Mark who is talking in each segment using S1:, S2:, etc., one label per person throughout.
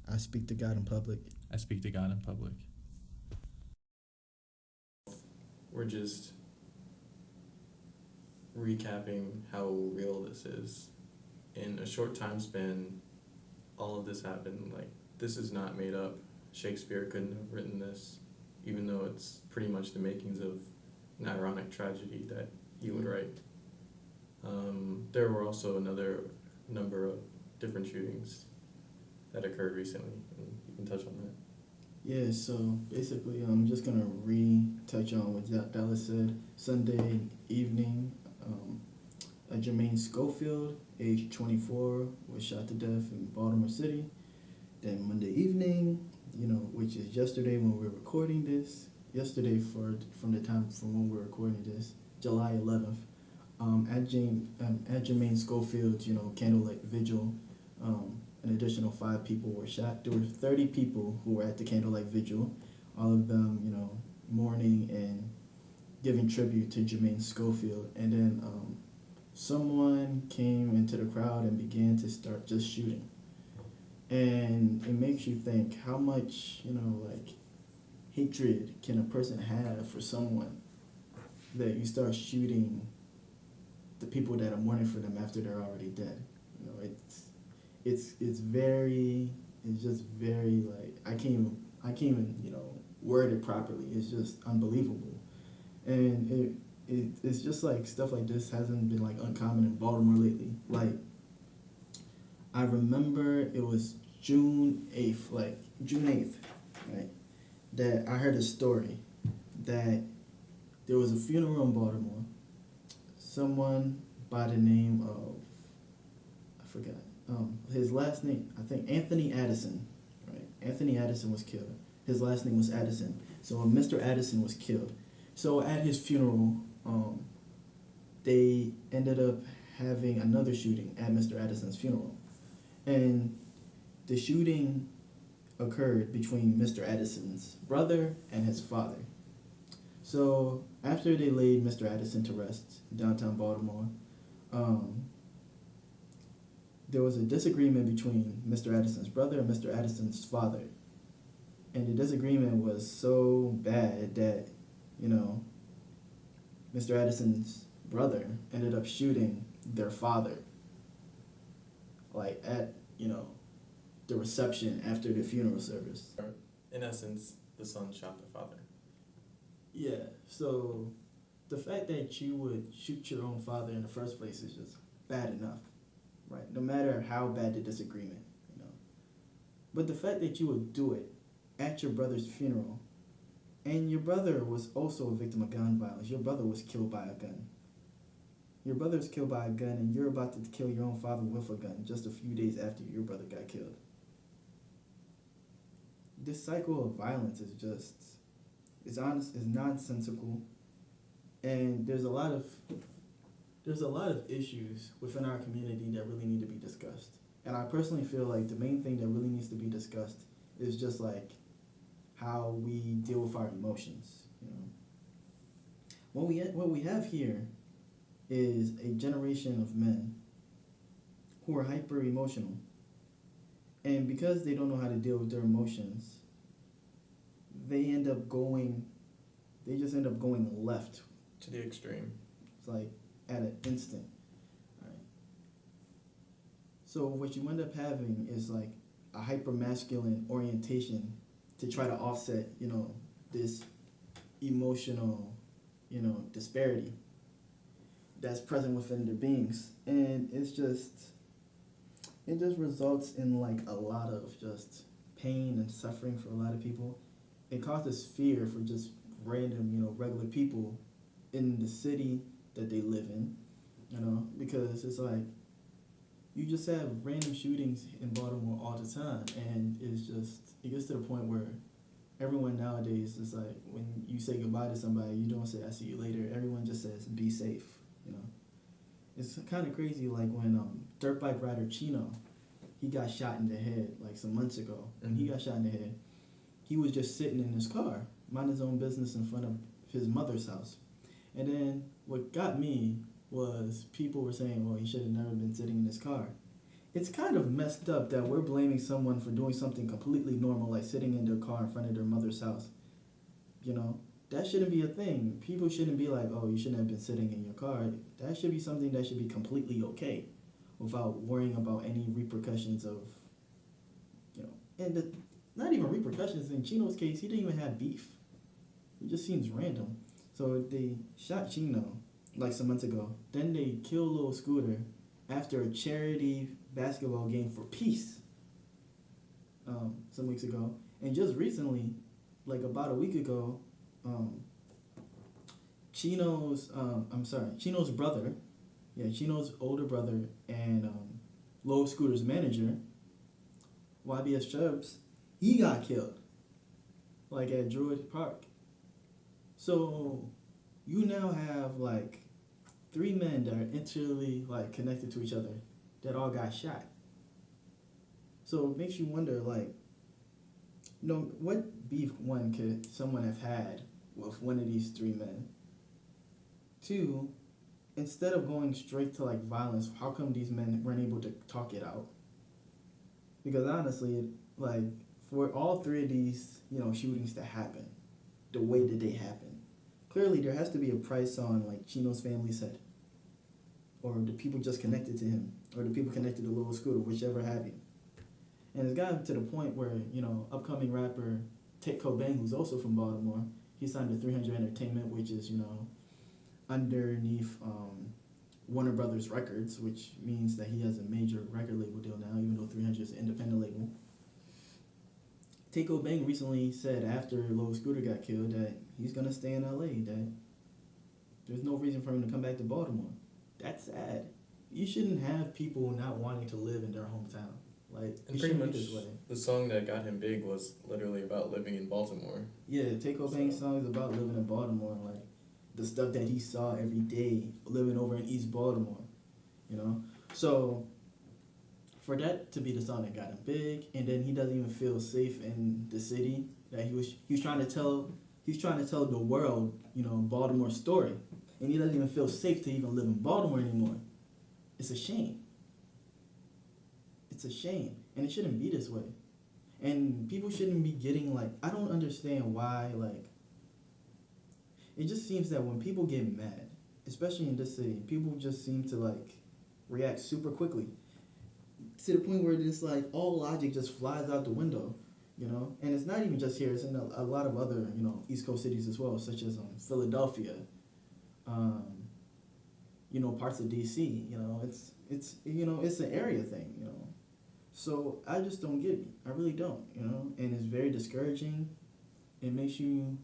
S1: I speak to God in public.
S2: I speak to God in public.
S3: We're just recapping how real this is. In a short time span, all of this happened. Like, this is not made up. Shakespeare couldn't have written this, even though it's pretty much the makings of an ironic tragedy that he would write. There were also another number of different shootings that occurred recently, and you can touch on that.
S1: Yeah, so basically, I'm just gonna retouch on what Dallas said. Sunday evening, Jermaine Schofield, age 24, was shot to death in Baltimore City. Then Monday evening, which is yesterday when we're recording this, from the time from when we're recording this, July 11th, at Jermaine Schofield's, candlelight vigil, an additional 5 people were shot. There were 30 people who were at the candlelight vigil, all of them, mourning and giving tribute to Jermaine Schofield. And then someone came into the crowd and began to start just shooting. And it makes you think how much, hatred can a person have for someone that you start shooting the people that are mourning for them after they're already dead. It's just very, like, I can't even word it properly. It's just unbelievable. And it's just like stuff like this hasn't been like uncommon in Baltimore lately. Like, I remember it was June 8th, right? That I heard a story that there was a funeral in Baltimore. Someone by the name of, I forgot, his last name, I think Anthony Addison, right? Anthony Addison was killed. His last name was Addison. So Mr. Addison was killed. So at his funeral, they ended up having another shooting at Mr. Addison's funeral. And the shooting occurred between Mr. Addison's brother and his father. So after they laid Mr. Addison to rest in downtown Baltimore, there was a disagreement between Mr. Addison's brother and Mr. Addison's father. And the disagreement was so bad that, Mr. Addison's brother ended up shooting their father, like at, the reception after the funeral service.
S3: In essence, the son shot the father.
S1: Yeah, so the fact that you would shoot your own father in the first place is just bad enough, right? No matter how bad the disagreement, But the fact that you would do it at your brother's funeral, and your brother was also a victim of gun violence. Your brother was killed by a gun. Your brother was killed by a gun, and you're about to kill your own father with a gun just a few days after your brother got killed. This cycle of violence is just, it's nonsensical, and there's a lot of issues within our community that really need to be discussed. And I personally feel like the main thing that really needs to be discussed is just like how we deal with our emotions. What we have here is a generation of men who are hyper emotional, and because they don't know how to deal with their emotions, they just end up going left.
S3: To the extreme.
S1: It's like at an instant. Right. So what you end up having is like a hyper masculine orientation to try to offset, this emotional, disparity that's present within their beings. And it just results in like a lot of just pain and suffering for a lot of people. It causes fear for just random, regular people in the city that they live in, because it's like you just have random shootings in Baltimore all the time, and it gets to the point where everyone nowadays is like, when you say goodbye to somebody, you don't say "I see you later." Everyone just says "be safe." It's kind of crazy. Like when dirt bike rider Chino, he got shot in the head like some months ago. When he got shot in the head, he was just sitting in his car, minding his own business in front of his mother's house. And then what got me was people were saying, well, he should have never been sitting in his car. it's kind of messed up that we're blaming someone for doing something completely normal, like sitting in their car in front of their mother's house. You know, that shouldn't be a thing. People shouldn't be like, oh, you shouldn't have been sitting in your car. That should be something that should be completely okay, without worrying about any repercussions of, and not even repercussions. In Chino's case, he didn't even have beef. It just seems random. So they shot Chino like some months ago. Then they killed Lil Scooter after a charity basketball game for peace some weeks ago. And just recently, like about a week ago, Chino's brother, Chino's older brother and Lil Scooter's manager, YBS Chubbs, he got killed, like at Druid Park. So you now have like three men that are intimately like connected to each other that all got shot. So it makes you wonder, like, what beef one could someone have had with one of these three men? Two, instead of going straight to like violence, how come these men weren't able to talk it out? Because honestly, like for all three of these, shootings to happen, the way that they happen, clearly there has to be a price on like Chino's family's head, or the people just connected to him, or the people connected to Lil Scooter, whichever have you. And it's gotten to the point where, upcoming rapper Tate Cobain, who's also from Baltimore, he signed to 300 Entertainment, which is, underneath Warner Brothers Records, which means that he has a major record label deal now, even though 300 is an independent label. Tate Cobain recently said after Lil Scooter got killed that he's going to stay in LA, that there's no reason for him to come back to Baltimore. That's sad. You shouldn't have people not wanting to live in their hometown. Like,
S3: and pretty much the song that got him big was literally about living in Baltimore.
S1: Yeah, Tate Cobain's song is about living in Baltimore, like the stuff that he saw every day living over in East Baltimore, So for that to be the song that got him big, and then he doesn't even feel safe in the city that he was trying to tell. He's trying to tell the world, Baltimore's story, and he doesn't even feel safe to even live in Baltimore anymore. It's a shame. It's a shame, and it shouldn't be this way. And people shouldn't be getting like, I don't understand why, like, it just seems that when people get mad, especially in this city, people just seem to like react super quickly to the point where it's like all logic just flies out the window, and it's not even just here, it's in a lot of other, East Coast cities as well, such as Philadelphia, parts of DC, it's an area thing, So I just don't get it. I really don't, and it's very discouraging. It makes you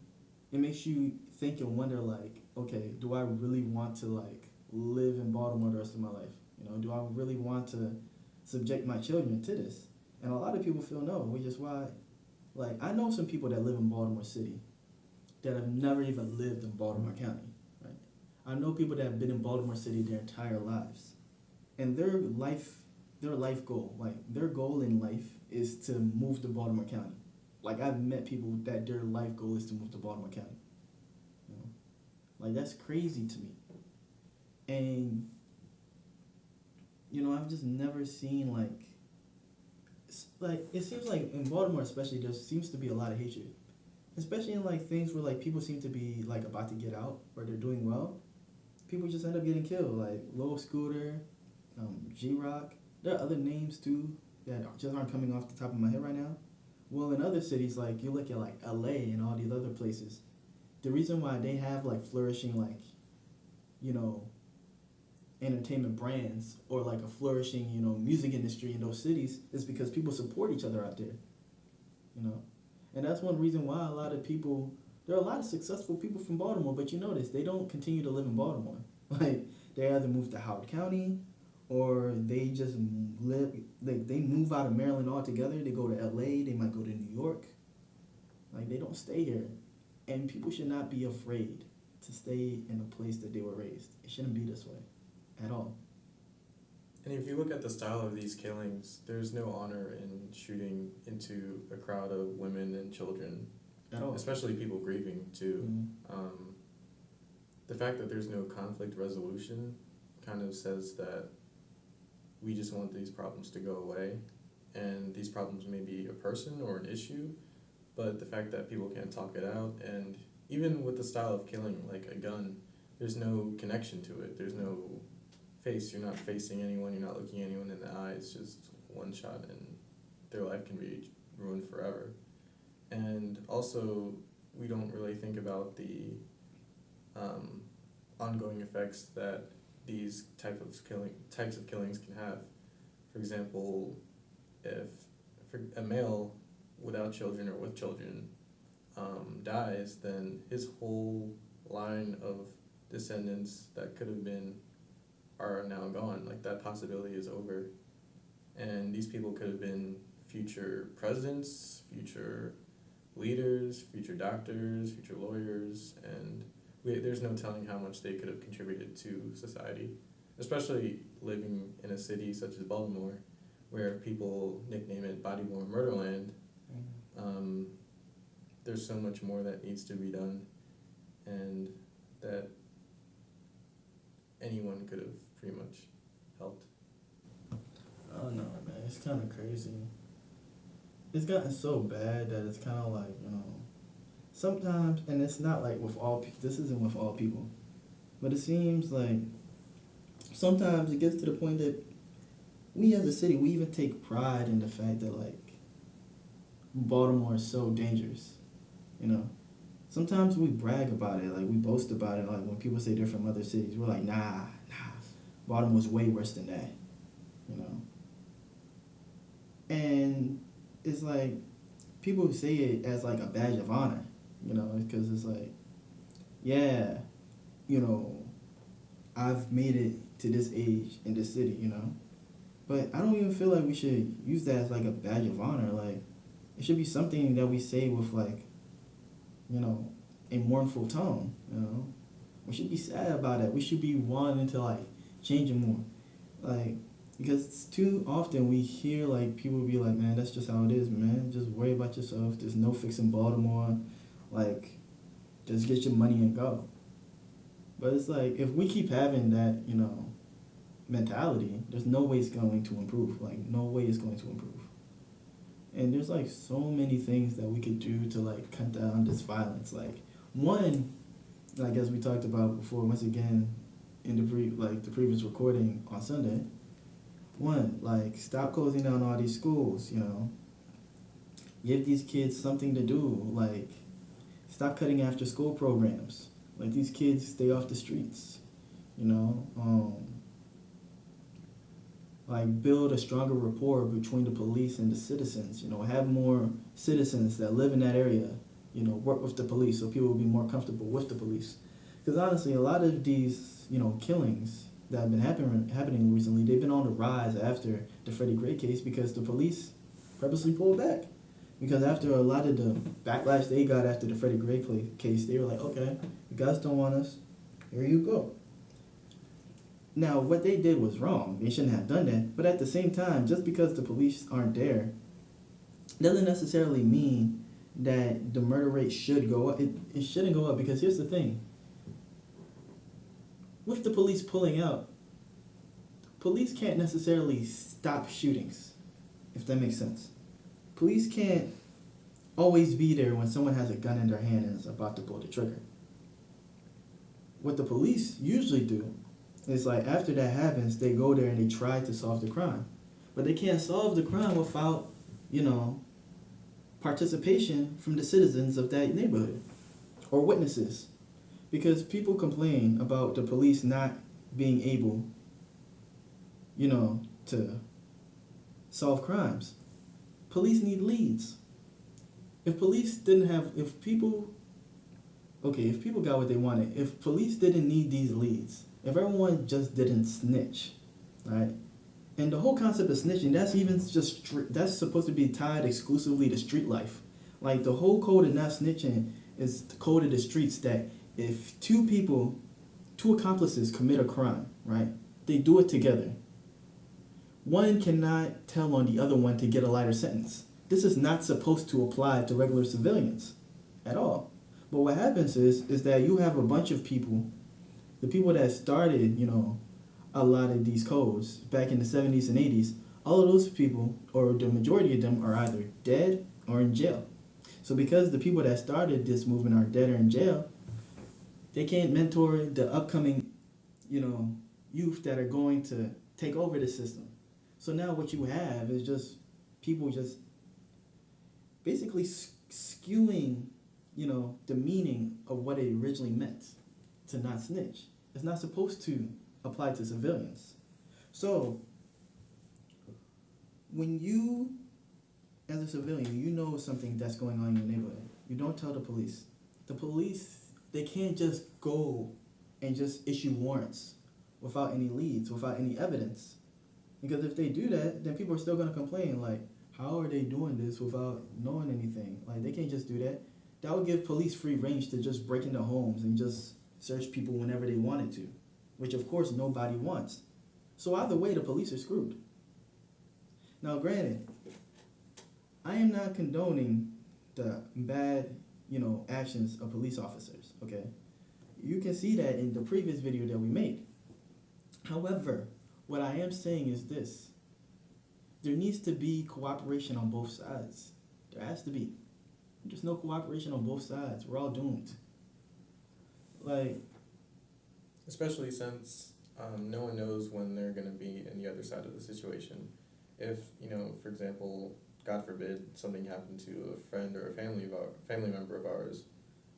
S1: think and wonder, like, okay, do I really want to like live in Baltimore the rest of my life? Do I really want to subject my children to this? And a lot of people feel no, which is why, like, I know some people that live in Baltimore City that have never even lived in Baltimore County, right? I know people that have been in Baltimore City their entire lives, and their life goal, like their goal in life is to move to Baltimore County. Like, I've met people that their life goal is to move to Baltimore County. Like, that's crazy to me. And, I've just never seen, like, it seems like in Baltimore especially, there seems to be a lot of hatred. Especially in, like, things where, like, people seem to be, like, about to get out or they're doing well. People just end up getting killed. Like, Lil Scooter, G-Rock. There are other names, too, that just aren't coming off the top of my head right now. Well, in other cities, like, you look at, like, LA and all these other places, the reason why they have, like, flourishing, like, entertainment brands or, like, a flourishing, music industry in those cities is because people support each other out there, And that's one reason why there are a lot of successful people from Baltimore, but you notice they don't continue to live in Baltimore. Like, they either move to Howard County, or they just they move out of Maryland altogether. They go to LA, they might go to New York. Like, they don't stay here. And people should not be afraid to stay in a place that they were raised. It shouldn't be this way at all.
S3: And if you look at the style of these killings, there's no honor in shooting into a crowd of women and children.
S1: At all.
S3: Especially people grieving, too.
S1: Mm-hmm.
S3: The fact that there's no conflict resolution kind of says that we just want these problems to go away, and these problems may be a person or an issue, but the fact that people can't talk it out, and even with the style of killing, like a gun, there's no connection to it. There's no face. You're not facing anyone. You're not looking anyone in the eye. It's just one shot, and their life can be ruined forever. And also, we don't really think about the ongoing effects that these types of killings can have. For example, if a male without children or with children dies, then his whole line of descendants that could have been are now gone. Like, that possibility is over. And these people could have been future presidents, future leaders, future doctors, future lawyers, and there's no telling how much they could have contributed to society, especially living in a city such as Baltimore, where people nickname it Baltimore Murderland. There's so much more that needs to be done, and that anyone could have pretty much helped.
S1: I don't know, man. It's kind of crazy. It's gotten so bad that it's kind of like, sometimes, and it's not like with all this isn't with all people, but it seems like sometimes it gets to the point that we as a city, we even take pride in the fact that, like, Baltimore is so dangerous, Sometimes we brag about it, like, we boast about it, like, when people say they're from other cities, we're like, nah, Baltimore's way worse than that, And it's like, people say it as, like, a badge of honor, because it's like, yeah, I've made it to this age in this city, But I don't even feel like we should use that as, like, a badge of honor. Like, it should be something that we say with, like, a mournful tone, We should be sad about it. We should be wanting to, like, change it more. Like, because too often we hear, like, people be like, man, that's just how it is, man. Just worry about yourself. There's no fixing Baltimore. Like, just get your money and go. But it's like, if we keep having that, mentality, there's no way it's going to improve. Like, no way it's going to improve. And there's, like, so many things that we could do to, like, cut down this violence. Like, one, like, as we talked about before, once again, in the previous recording on Sunday, one, like, stop closing down all these schools, Give these kids something to do. Like, stop cutting after school programs. Like, these kids stay off the streets, Like, build a stronger rapport between the police and the citizens, have more citizens that live in that area, work with the police so people will be more comfortable with the police. Because honestly, a lot of these, killings that have been happening recently, they've been on the rise after the Freddie Gray case because the police purposely pulled back. Because after a lot of the backlash they got after the Freddie Gray case, they were like, okay, you guys don't want us, here you go. Now, what they did was wrong. They shouldn't have done that. But at the same time, just because the police aren't there doesn't necessarily mean that the murder rate should go up. It shouldn't go up because here's the thing. With the police pulling out, police can't necessarily stop shootings, if that makes sense. Police can't always be there when someone has a gun in their hand and is about to pull the trigger. What the police usually do is, like, after that happens, they go there and they try to solve the crime. But they can't solve the crime without, participation from the citizens of that neighborhood or witnesses. Because people complain about the police not being able, to solve crimes. Police need leads. If people got what they wanted, if police didn't need these leads, if everyone just didn't snitch, right? And the whole concept of snitching, that's supposed to be tied exclusively to street life. Like, the whole code of not snitching is the code of the streets that if two accomplices commit a crime, right? They do it together. One cannot tell on the other one to get a lighter sentence. This is not supposed to apply to regular civilians at all. But what happens is that you have a bunch of people, the people that started, a lot of these codes back in the 70s and 80s, all of those people, or the majority of them, are either dead or in jail. So because the people that started this movement are dead or in jail, they can't mentor the upcoming, youth that are going to take over the system. So now what you have is just people just basically skewing, the meaning of what it originally meant to not snitch. It's not supposed to apply to civilians. So when you, as a civilian, you know something that's going on in your neighborhood, you don't tell the police. The police, they can't just go and just issue warrants without any leads, without any evidence. Because if they do that, then people are still going to complain, like, how are they doing this without knowing anything? Like, they can't just do that. That would give police free range to just break into homes and just search people whenever they wanted to, which of course nobody wants. So either way, the police are screwed. Now, granted, I am not condoning the bad, actions of police officers, okay? You can see that in the previous video that we made. However, what I am saying is this. There needs to be cooperation on both sides. There has to be. There's no cooperation on both sides. We're all doomed. Like,
S3: especially since no one knows when they're going to be in the other side of the situation. If, for example, God forbid, something happened to a friend or a family member of ours,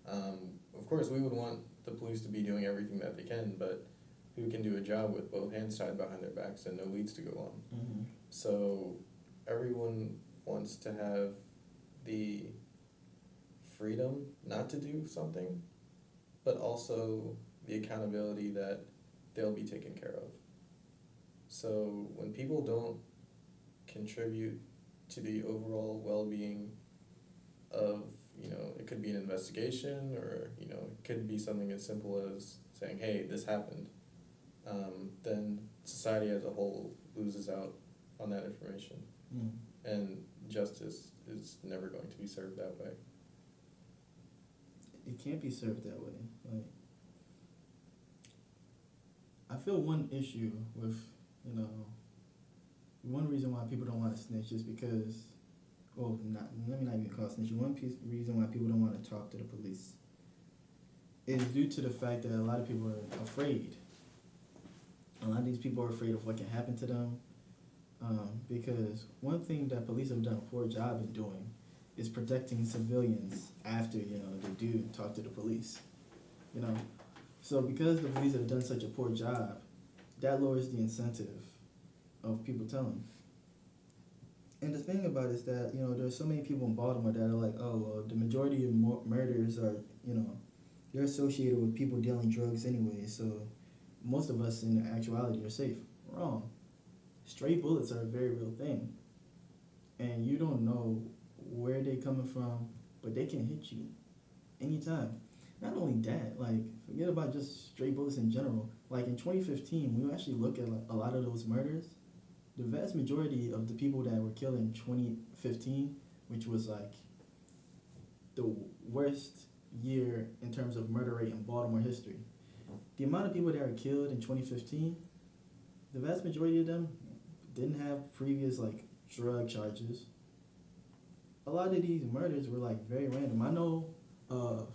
S3: of course we would want the police to be doing everything that they can, but who can do a job with both hands tied behind their backs and no leads to go on?
S1: mm-hmm.
S3: So everyone wants to have the freedom not to do something, but also the accountability that they'll be taken care of. So when people don't contribute to the overall well-being of, it could be an investigation, or, it could be something as simple as saying, hey, this happened, then society as a whole loses out on that information.
S1: Mm.
S3: And justice is never going to be served that way.
S1: It can't be served that way. Like, I feel one issue with, one reason why people don't want to snitch is because, let me not even call it snitching. Reason why people don't want to talk to the police is due to the fact that a lot of people are afraid. A lot of these people are afraid of what can happen to them. Because one thing that police have done a poor job in doing is protecting civilians after, they do talk to the police. So because the police have done such a poor job, that lowers the incentive of people telling. And the thing about it is that, there's so many people in Baltimore that are like, oh, well, the majority of murders are, they're associated with people dealing drugs anyway, so most of us in actuality are safe. Wrong. Stray bullets are a very real thing. And you don't know where they're coming from, but they can hit you anytime. Not only that, like, forget about just stray bullets in general. Like, in 2015, when you actually look at a lot of those murders, the vast majority of the people that were killed in 2015, which was, like, the worst year in terms of murder rate in Baltimore history, the amount of people that were killed in 2015, the vast majority of them didn't have previous, like, drug charges. A lot of these murders were, like, very random. I know of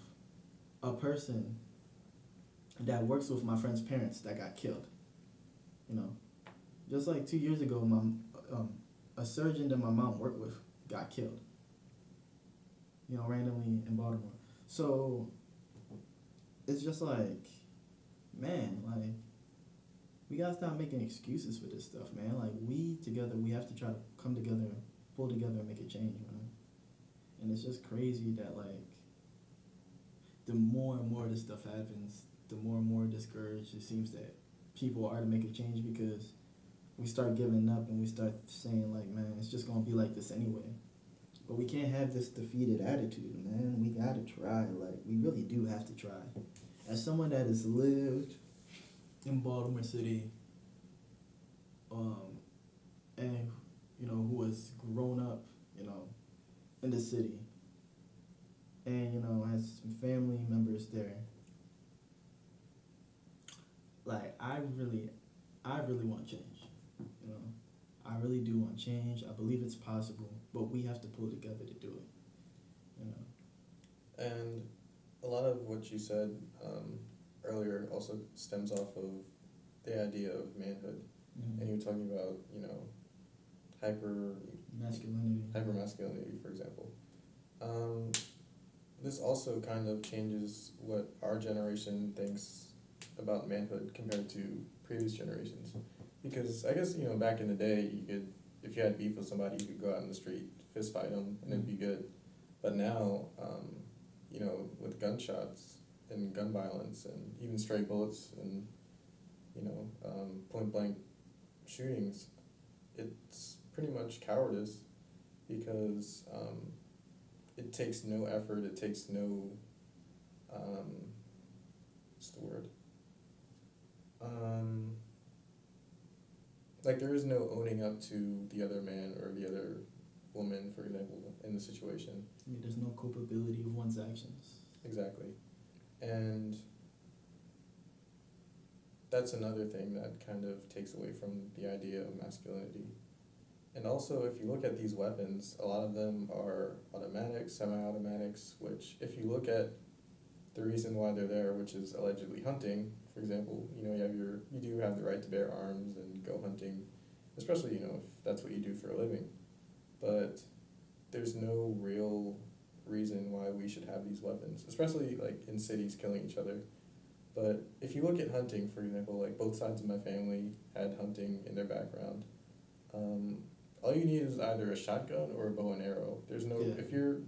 S1: a person that works with my friend's parents that got killed. Just like 2 years ago, a surgeon that my mom worked with got killed. Randomly in Baltimore. So it's just like, man, like, we gotta stop making excuses for this stuff, man. Like, we have to try to come together, pull together, and make a change, man. And it's just crazy that, like, the more and more this stuff happens, the more and more discouraged it seems that people are to make a change, because we start giving up and we start saying, like, man, it's just gonna be like this anyway. But we can't have this defeated attitude, man. We gotta try. Like, we really do have to try. As someone that has lived in Baltimore City, and who has grown up, in the city, and has some family members there. Like, I I really want change. You know, I really do want change. I believe it's possible, but we have to pull together to do it. You know.
S3: And a lot of what you said earlier also stems off of the idea of manhood.
S1: Mm-hmm.
S3: And you were talking about, hyper
S1: Masculinity.
S3: hypermasculinity, for example. Um, this also kind of changes what our generation thinks about manhood compared to previous generations. Because I guess, back in the day, you could, if you had beef with somebody, you could go out in the street, fist fight them, and it'd be good. But now, with gunshots and gun violence and even stray bullets and, point blank shootings, it's pretty much cowardice because it takes no effort, it takes no, what's the word? Like there is no owning up to the other man or the other woman, for example, in the situation.
S1: Yeah, there's no culpability of one's actions.
S3: Exactly. And that's another thing that kind of takes away from the idea of masculinity. And also, if you look at these weapons, a lot of them are automatics, semi-automatics, which if you look at the reason why they're there, which is allegedly hunting, for example, you do have the right to bear arms and go hunting, especially, if that's what you do for a living. But there's no real reason why we should have these weapons, especially like in cities killing each other. But if you look at hunting, for example, like both sides of my family had hunting in their background. All you need is either a shotgun or a bow and arrow. If you're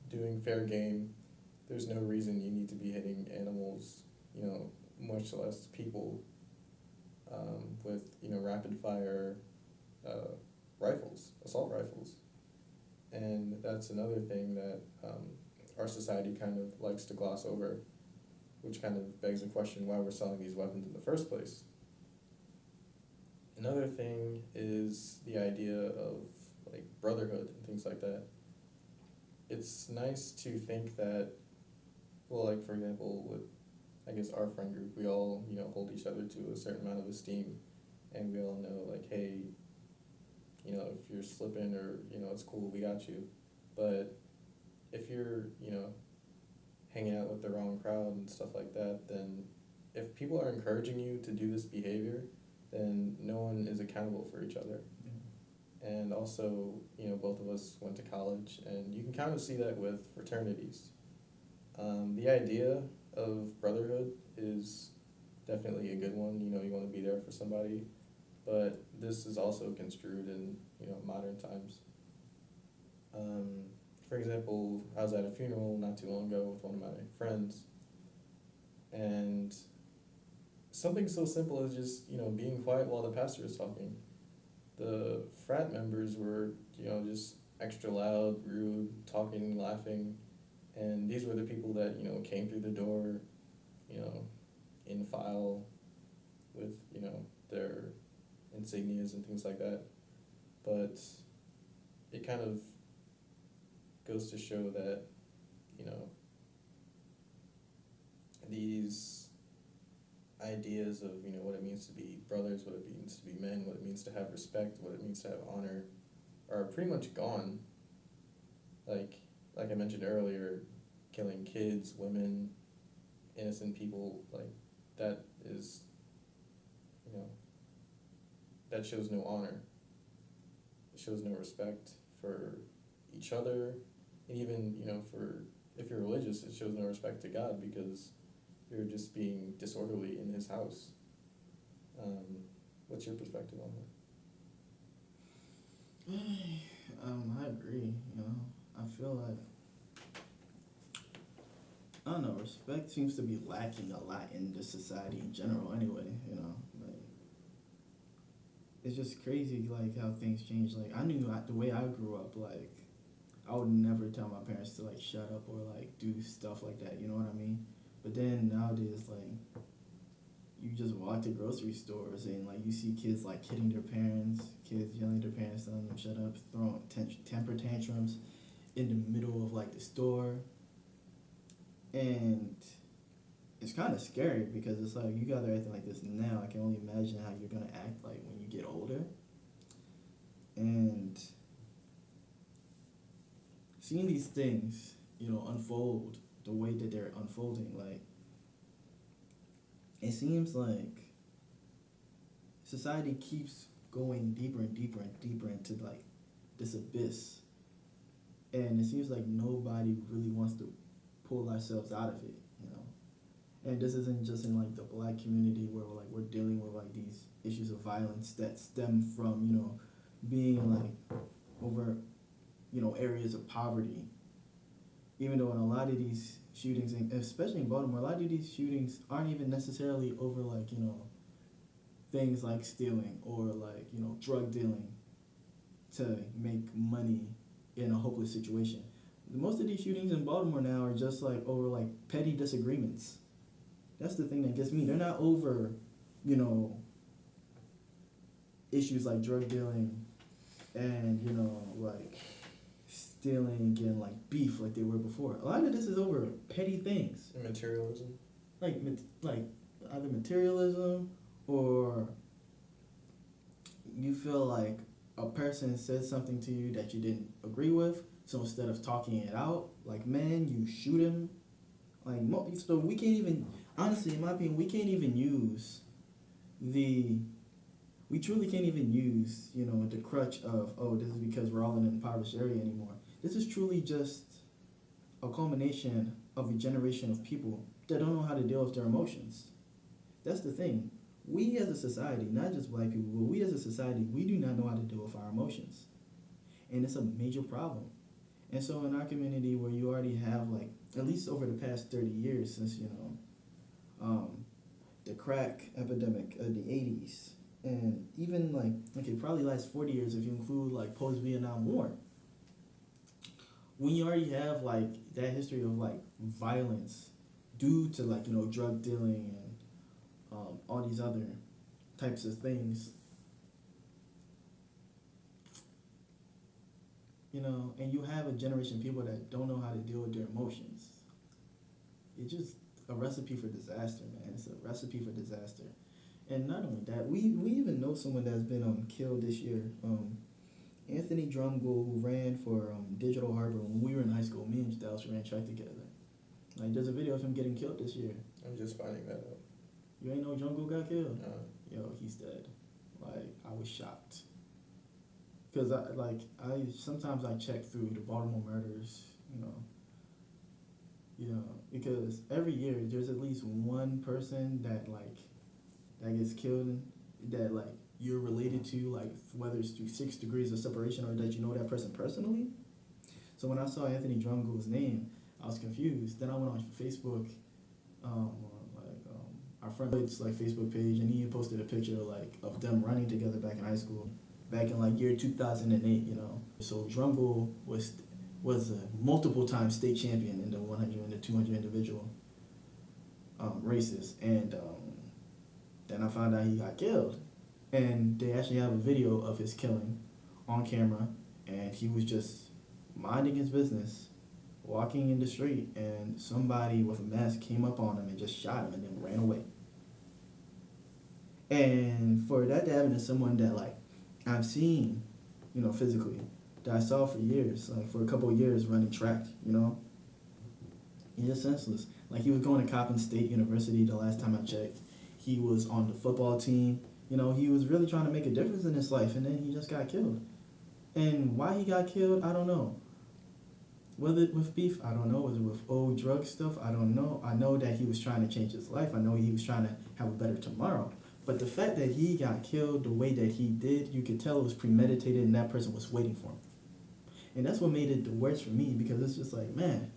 S3: doing fair game, there's no reason you need to be hitting animals, much less people, with, rapid fire rifles, assault rifles. And that's another thing that our society kind of likes to gloss over, which kind of begs the question why we're selling these weapons in the first place. Another thing is the idea of like brotherhood and things like that. It's nice to think that, well, like for example, with I guess our friend group, we all, hold each other to a certain amount of esteem, and we all know like, hey, if you're slipping or, it's cool, we got you. But if you're, hanging out with the wrong crowd and stuff like that, then if people are encouraging you to do this behavior, then no one is accountable for each other.
S1: Yeah.
S3: And also, both of us went to college, and you can kind of see that with fraternities. The idea of brotherhood is definitely a good one. You want to be there for somebody, but this is also construed in, modern times. For example, I was at a funeral not too long ago with one of my friends, and something so simple as just, being quiet while the pastor is talking. The frat members were, just extra loud, rude, talking, laughing, and these were the people that, came through the door, in file with, their insignias and things like that. But it kind of goes to show that, these ideas of, what it means to be brothers, what it means to be men, what it means to have respect, what it means to have honor, are pretty much gone. Like I mentioned earlier, killing kids, women, innocent people, like that is, that shows no honor. It shows no respect for each other, and even, for, if you're religious, it shows no respect to God because you're just being disorderly in his house. What's your perspective on that?
S1: I agree, I feel like, I don't know, respect seems to be lacking a lot in this society in general anyway, like, it's just crazy, like, how things change. Like, I knew the way I grew up, like, I would never tell my parents to, like, shut up or, like, do stuff like that, you know what I mean? But then nowadays, like, you just walk to grocery stores and, like, you see kids, like, hitting their parents, kids yelling at their parents, telling them shut up, throwing temper tantrums in the middle of, like, the store. And it's kind of scary because it's like you guys are acting like this now. I can only imagine how you're gonna act like when you get older. And seeing these things, unfold the way that they're unfolding, like it seems like society keeps going deeper and deeper and deeper into like this abyss, and it seems like nobody really wants to pull ourselves out of it. And this isn't just in like the black community where we're dealing with like these issues of violence that stem from being like over areas of poverty. Even though in a lot of these shootings, and especially in Baltimore, a lot of these shootings aren't even necessarily over like things like stealing or like drug dealing to make money in a hopeless situation. Most of these shootings in Baltimore now are just like over like petty disagreements. That's the thing that gets me. They're not over, issues like drug dealing and, like stealing and like beef like they were before. A lot of this is over petty things.
S3: Materialism.
S1: Like either materialism or you feel like a person said something to you that you didn't agree with. So instead of talking it out, like, man, you shoot him. Like, so we can't even, honestly, in my opinion, we truly can't even use, the crutch of, oh, this is because we're all in an impoverished area anymore. This is truly just a culmination of a generation of people that don't know how to deal with their emotions. That's the thing. We as a society, not just black people, but we as a society, we do not know how to deal with our emotions. And it's a major problem. And so in our community where you already have like, at least over the past 30 years since, the crack epidemic of the 80s, and even like, okay, probably last 40 years if you include like post-Vietnam War, when you already have like that history of like violence due to like, drug dealing and all these other types of things, and you have a generation of people that don't know how to deal with their emotions. It's just a recipe for disaster, man. It's a recipe for disaster. And not only that, we even know someone that's been killed this year. Anthony Drumgoole, who ran for Digital Harbor when we were in high school. Me and Dallas ran track together. Like, there's a video of him getting killed this year.
S3: I'm just finding that out.
S1: You ain't know Drumgoole got killed?
S3: No.
S1: Yo, he's dead. Like, I was shocked. Because sometimes I check through the Baltimore murders, because every year there's at least one person that gets killed that like you're related to, like whether it's through 6 degrees of separation or that you know that person personally. So when I saw Anthony Drumgoole's name, I was confused. Then I went on Facebook, our friend's like Facebook page, and he had posted a picture of them running together back in high school, back in like year 2008. So Drumgoole was a multiple time state champion in the 100 and the 200 individual races, and then I found out he got killed, and they actually have a video of his killing on camera, and he was just minding his business, walking in the street, and somebody with a mask came up on him and just shot him and then ran away. And for that to happen to someone that like I've seen, physically, that I saw for years, like for a couple of years running track, it's just senseless. Like he was going to Coppin State University the last time I checked. He was on the football team. He was really trying to make a difference in his life, and then he just got killed. And why he got killed, I don't know. Was it with beef? I don't know. Was it with old drug stuff? I don't know. I know that he was trying to change his life. I know he was trying to have a better tomorrow. But the fact that he got killed the way that he did, you could tell it was premeditated and that person was waiting for him. And that's what made it the worst for me, because it's just like, man,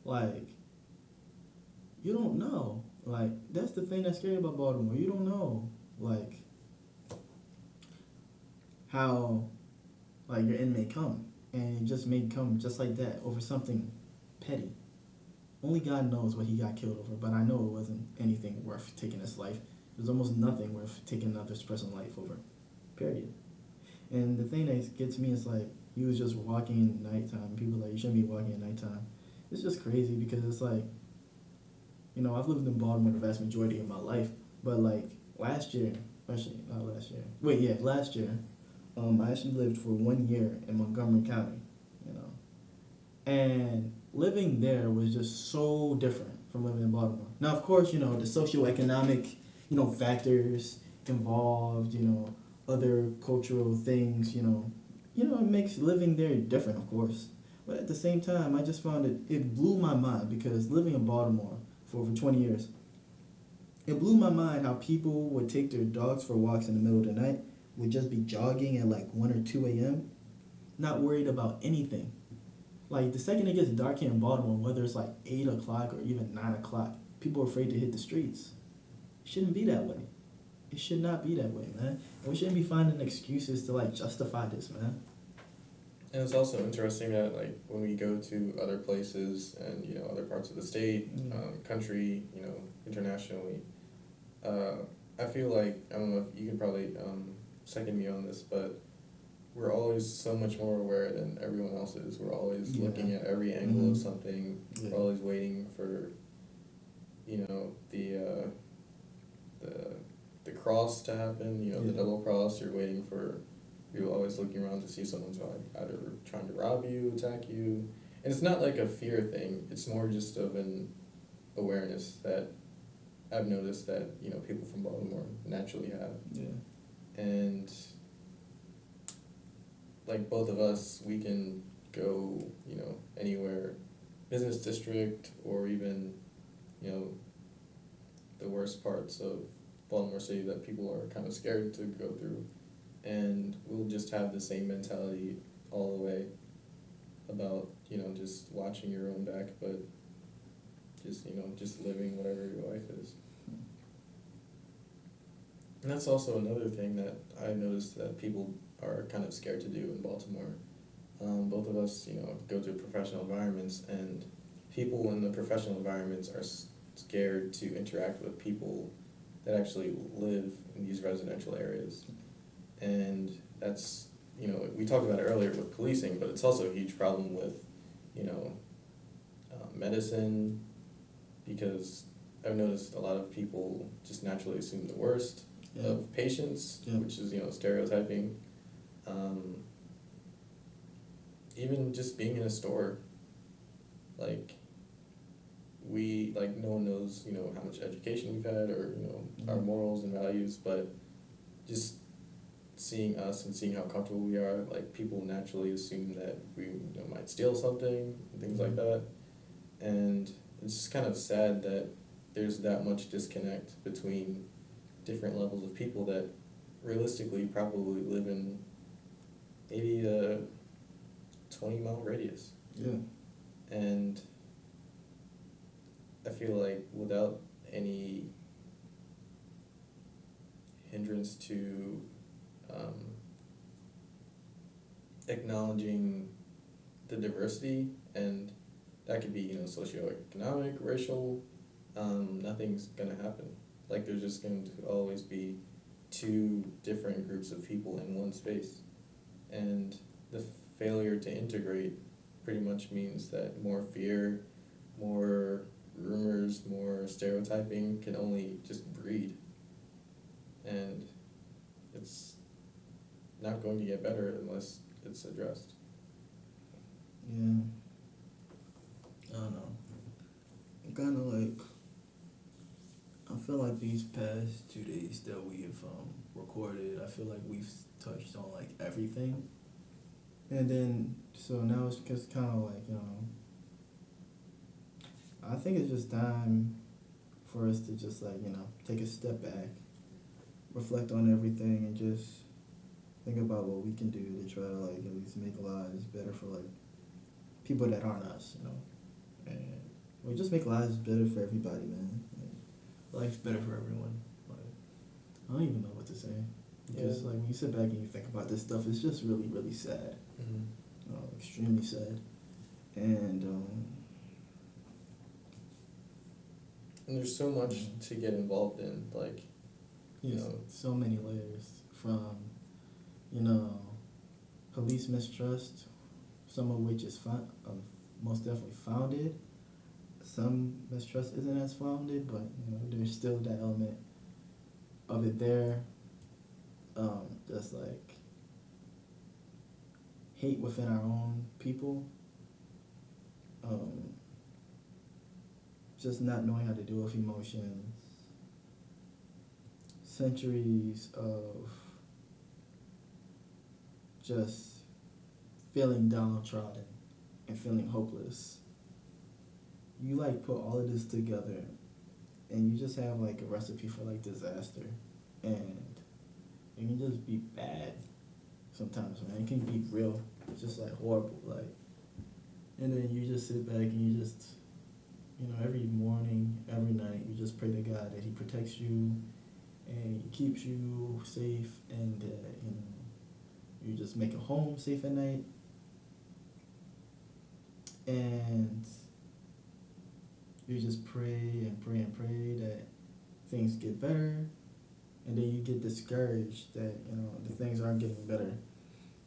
S1: like, you don't know. Like, that's the thing that's scary about Baltimore. You don't know, like, how, like, your end may come. And it just may come just like that over something petty. Only God knows what he got killed over, but I know it wasn't anything worth taking his life. There's almost nothing worth taking another person's life over, period. And the thing that gets me is like, he was just walking in nighttime. People are like, you shouldn't be walking at nighttime. it's just crazy because it's like, you know, I've lived in Baltimore the vast majority of my life, but like last year, actually not last year. Wait, yeah, last year, I actually lived for 1 year in Montgomery County, you know, and living there was just so different from living in Baltimore. Now, of course, you know, the socioeconomic, you know, factors involved, you know, other cultural things, you know, it makes living there different, of course. But at the same time, I just found it blew my mind because living in Baltimore for over 20 years, it blew my mind how people would take their dogs for walks in the middle of the night, would just be jogging at like 1 or 2 a.m., not worried about anything. Like the second it gets dark here in Baltimore, whether it's like 8 o'clock or even 9 o'clock, people are afraid to hit the streets. It shouldn't be that way. It should not be that way, man. And we shouldn't be finding excuses to like justify this, man.
S3: And it's also interesting that like when we go to other places and you know other parts of the state, country, you know, internationally, I feel like I don't know if you can probably second me on this, but we're always so much more aware than everyone else is. We're always looking at every angle of something.
S1: Yeah.
S3: We're always waiting for, you know, the cross to happen. You know, the double cross. You're waiting for. You're always looking around to see someone's like either trying to rob you, attack you, and it's not like a fear thing. It's more just of an awareness that I've noticed that you know people from Baltimore naturally have.
S1: Yeah.
S3: And like both of us, we can go, you know, anywhere, business district or even, you know, the worst parts of Baltimore City that people are kind of scared to go through, and we'll just have the same mentality all the way about, you know, just watching your own back, but just, you know, just living whatever your life is. And that's also another thing that I noticed that people are kind of scared to do in Baltimore. Both of us, you know, go to professional environments, and people in the professional environments are scared to interact with people that actually live in these residential areas. And that's, you know, we talked about it earlier with policing, but it's also a huge problem with, you know, medicine, because I've noticed a lot of people just naturally assume the worst of patients, which is, you know, stereotyping. Even just being in a store, like, no one knows, you know, how much education we've had or, you know, our morals and values, but just seeing us and seeing how comfortable we are, like, people naturally assume that we, you know, might steal something, and things like that. And it's just kind of sad that there's that much disconnect between different levels of people that realistically probably live in maybe a 20-mile radius.
S1: Yeah.
S3: And I feel like without any hindrance to acknowledging the diversity, and that could be, you know, socioeconomic, racial, nothing's gonna happen. Like, there's just going to always be two different groups of people in one space. And the failure to integrate pretty much means that more fear, more rumors, more stereotyping can only just breed. And it's not going to get better unless it's addressed.
S1: Yeah. I don't know. I'm kind of like, I feel like these past 2 days that we have recorded, I feel like we've touched on like everything. And then, so now it's just kind of like, you know, I think it's just time for us to just like, you know, take a step back, reflect on everything, and just think about what we can do to try to like at least make lives better for like people that aren't us, you know. And we just make lives better for everybody, man. Like, life's better for everyone. Like, I don't even know what to say. Because like when you sit back and you think about this stuff, it's just really, really sad. Extremely sad. And
S3: there's so much to get involved in, like, you know,
S1: so many layers from, you know, police mistrust, some of which is most definitely founded. Some mistrust isn't as founded, but there's still that element of it there. Just like hate within our own people. Just not knowing how to deal with emotions. Centuries of just feeling downtrodden and feeling hopeless. You like put all of this together and you just have like a recipe for like disaster, and it can just be bad sometimes, man. It can be real, just like horrible, like, and then you just sit back and you just, every morning, every night, you just pray to God that He protects you and He keeps you safe, and you just make a home safe at night, and you just pray and pray and pray that things get better, and then you get discouraged that the things aren't getting better.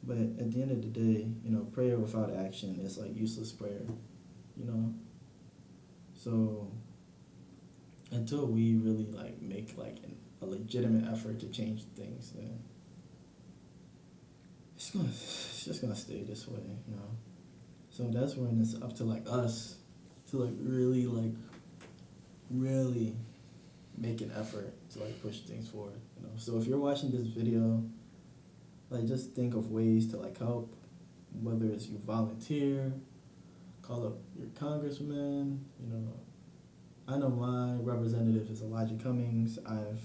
S1: But at the end of the day, prayer without action is like useless prayer, So until we really like make like a legitimate effort to change things, then it's just gonna stay this way, So that's when it's up to like us to like really make an effort to like push things forward, So if you're watching this video, like just think of ways to like help, whether it's you volunteer, call up your congressman, I know my representative is Elijah Cummings. I've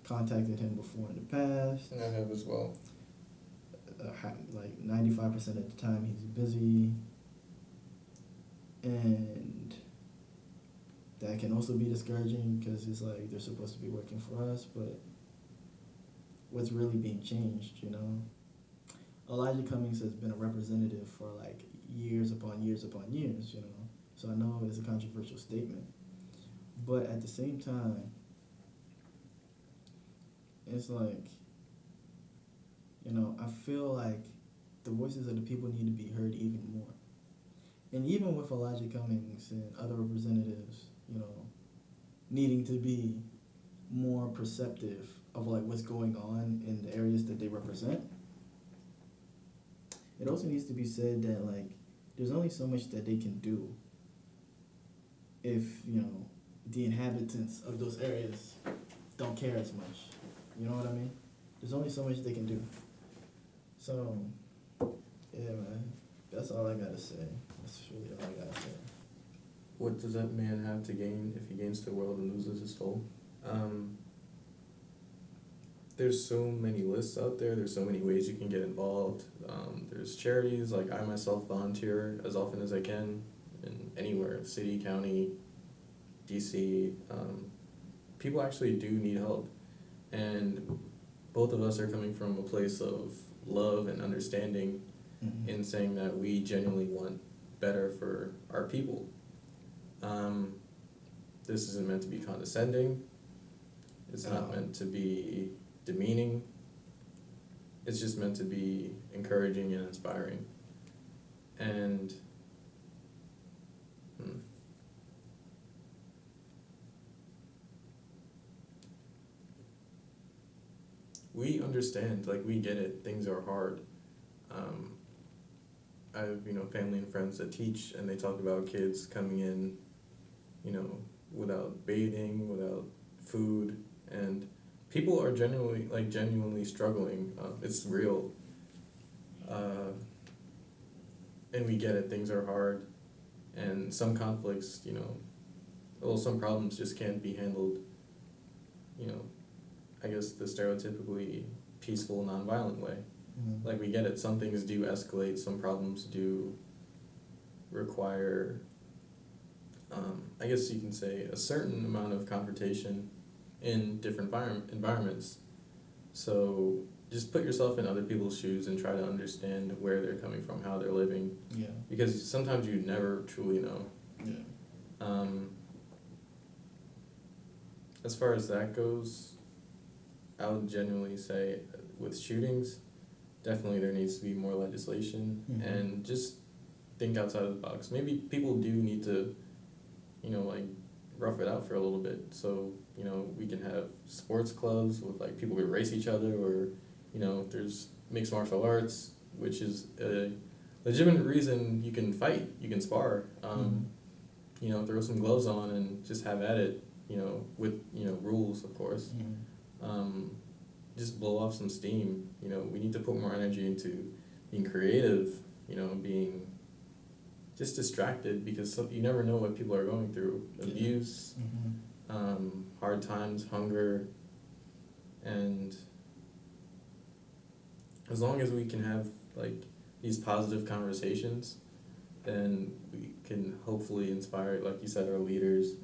S1: contacted him before in the past.
S3: And I have as well.
S1: Like 95% of the time he's busy, and that can also be discouraging because it's like they're supposed to be working for us, but what's really being changed, Elijah Cummings has been a representative for like years upon years upon years, so I know it's a controversial statement, but at the same time, it's like, I feel like the voices of the people need to be heard even more. And even with Elijah Cummings and other representatives, needing to be more perceptive of like what's going on in the areas that they represent, it also needs to be said that like there's only so much that they can do if the inhabitants of those areas don't care as much. You know what I mean? There's only so much they can do. So yeah, man, that's all I gotta say. That's really all I gotta say.
S3: What does that man have to gain if he gains the world and loses his soul? There's so many lists out there. There's so many ways you can get involved. There's charities, like I myself volunteer as often as I can in anywhere, city, county, DC. People actually do need help. And both of us are coming from a place of love and understanding,
S1: Mm-hmm.
S3: in saying that we genuinely want better for our people. This isn't meant to be condescending. It's not meant to be demeaning. It's just meant to be encouraging and inspiring. And we understand, like we get it, things are hard. I have, family and friends that teach, and they talk about kids coming in, without bathing, without food, and people are genuinely struggling. It's real. And we get it, things are hard, and some conflicts, some problems just can't be handled, I guess the stereotypically peaceful, nonviolent way.
S1: Mm-hmm.
S3: Like we get it, some things do escalate, some problems do require, I guess you can say, a certain amount of confrontation in different environments. So just put yourself in other people's shoes and try to understand where they're coming from, how they're living.
S1: Yeah.
S3: Because sometimes you never truly know.
S1: Yeah.
S3: As far as that goes, I would genuinely say with shootings, definitely there needs to be more legislation,
S1: Mm-hmm.
S3: and just think outside of the box. Maybe people do need to, like rough it out for a little bit. So, we can have sports clubs with like people who race each other, or, there's mixed martial arts, which is a legitimate reason you can fight, you can spar. Throw some gloves on and just have at it, with, rules, of course. Just blow off some steam. We need to put more energy into being creative, being just distracted, because you never know what people are going through. Abuse, hard times, hunger, and as long as we can have like these positive conversations, then we can hopefully inspire, like you said, our leaders,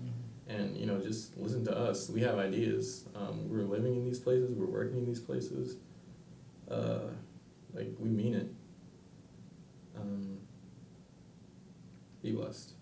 S3: and just listen to us. We have ideas. We're living in these places. We're working in these places. We mean it. Be blessed.